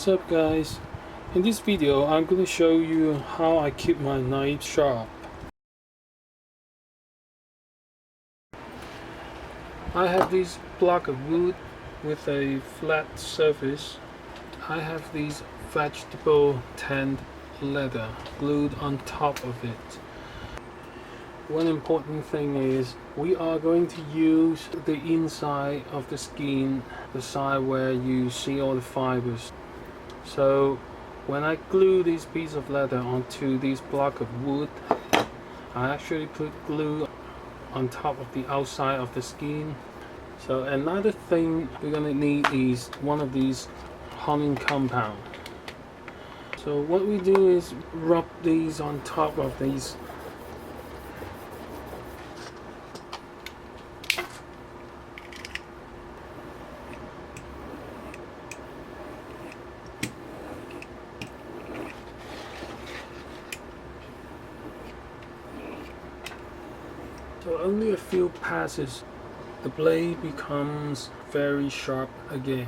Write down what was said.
What's up guys? In this video I'm going to show you how I keep my knife sharp. I have this block of wood with a flat surface. I have these vegetable tanned leather glued on top of it. One important thing is we are going to use the inside of the skin, the side where you see all the fibers. So when I glue this piece of leather onto this block of wood, I actually put glue on top of the outside of the skin. So another thing we're going to need is one of these honing compound. So what we do is rub these on top of these. So only a few passes, the blade becomes very sharp again.